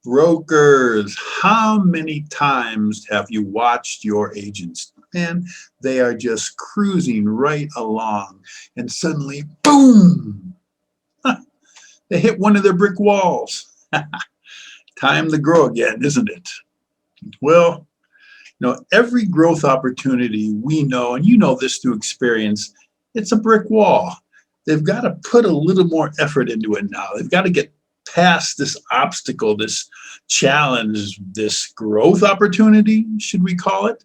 Brokers, how many times have you watched your agents? And they are just cruising right along, and suddenly, boom, they hit one of their brick walls. Time to grow again, isn't it? Well, every growth opportunity we know, and you know this through experience, it's a brick wall. They've got to put a little more effort into it now. They've got to get past this obstacle, this challenge, this growth opportunity, should we call it?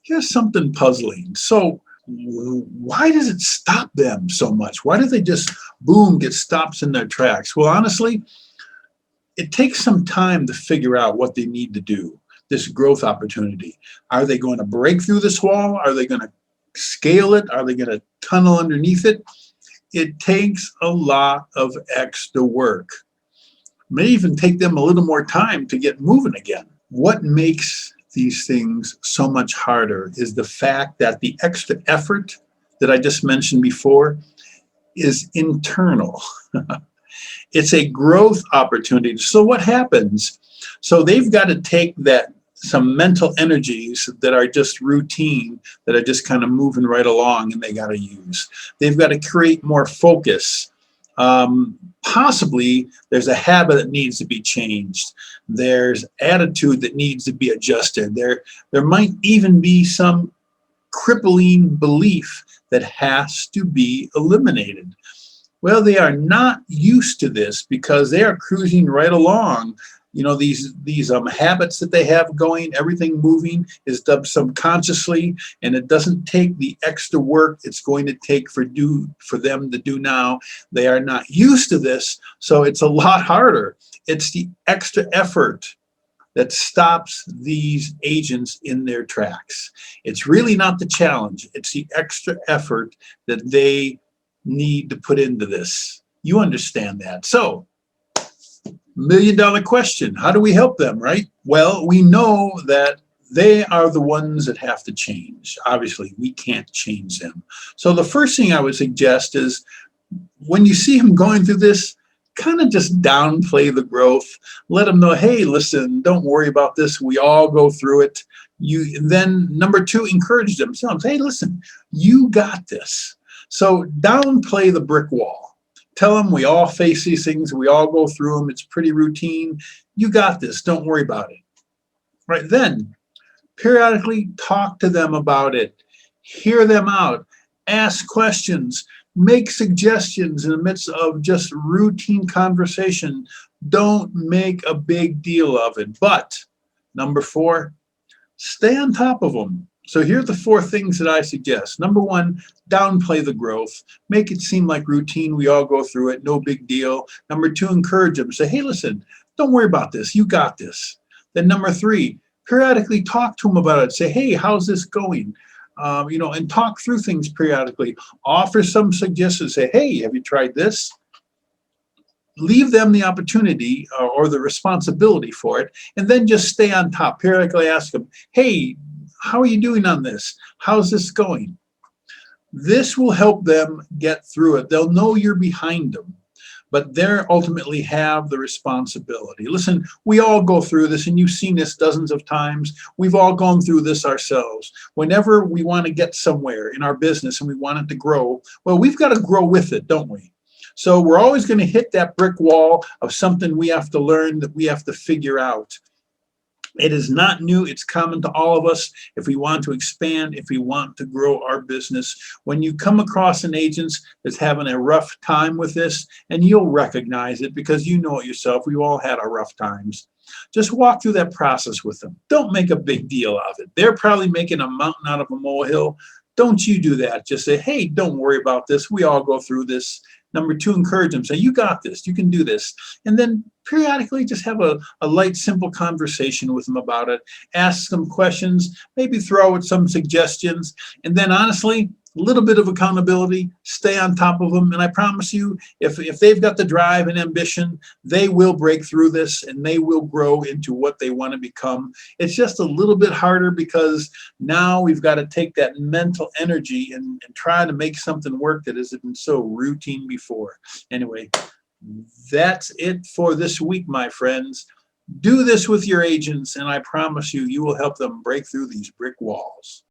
Here's something puzzling. So, why does it stop them so much? Why do they just, boom, get stops in their tracks? Well, honestly, it takes some time to figure out what they need to do, this growth opportunity. Are they going to break through this wall? Are they going to scale it? Are they going to tunnel underneath it? It takes a lot of extra work. May even take them a little more time to get moving again. What makes these things so much harder is the fact that the extra effort that I just mentioned before is internal. It's a growth opportunity. So what happens? So they've got to take that some mental energies that are just routine, that are just kind of moving right along, and they got to use. They've got to create more focus. Possibly there's a habit that needs to be changed. There's attitude that needs to be adjusted. There might even be some crippling belief that has to be eliminated. Well, they are not used to this because they are cruising right along. These habits that they have going, everything moving is done subconsciously, and it doesn't take the extra work it's going to take for them to do now. They are not used to this, so it's a lot harder. It's the extra effort that stops these agents in their tracks. It's really not the challenge. It's the extra effort that they need to put into this. You understand that. So, $1 million question. How do we help them, right? Well, we know that they are the ones that have to change. Obviously, we can't change them. So the first thing I would suggest is when you see them going through this, kind of just downplay the growth. Let them know, hey, listen, don't worry about this. We all go through it. Then number two, encourage them. Tell them, hey, listen, you got this. So downplay the brick wall. Tell them we all face these things. We all go through them. It's pretty routine. You got this. Don't worry about it. Right then, periodically talk to them about it. Hear them out. Ask questions. Make suggestions in the midst of just routine conversation. Don't make a big deal of it. But number four, stay on top of them. So here are the four things that I suggest. Number one, downplay the growth. Make it seem like routine. We all go through it. No big deal. Number two, encourage them. Say, hey, listen, don't worry about this. You got this. Then number three, periodically talk to them about it. Say, hey, how's this going? And talk through things periodically. Offer some suggestions. Say, hey, have you tried this? Leave them the opportunity or the responsibility for it, and then just stay on top. Periodically ask them, hey, how are you doing on this? How's this going? This will help them get through it. They'll know you're behind them, but they ultimately have the responsibility. Listen, we all go through this, and you've seen this dozens of times. We've all gone through this ourselves. Whenever we want to get somewhere in our business and we want it to grow, well, we've got to grow with it, don't we? So we're always going to hit that brick wall of something we have to learn, that we have to figure out. It is not new. It's common to all of us if we want to expand, if we want to grow our business. When you come across an agent that's having a rough time with this, and you'll recognize it because you know it yourself, we've all had our rough times. Just walk through that process with them. Don't make a big deal of it. They're probably making a mountain out of a molehill. Don't you do that. Just say, hey, don't worry about this. We all go through this. Number two, encourage them. Say, you got this. You can do this. And then periodically just have a light, simple conversation with them about it. Ask them questions. Maybe throw out some suggestions. And then honestly, a little bit of accountability. Stay on top of them. And I promise you, if they've got the drive and ambition, they will break through this and they will grow into what they want to become. It's just a little bit harder because now we've got to take that mental energy and try to make something work that hasn't been so routine before. Anyway, that's it for this week, my friends. Do this with your agents, and I promise you, you will help them break through these brick walls.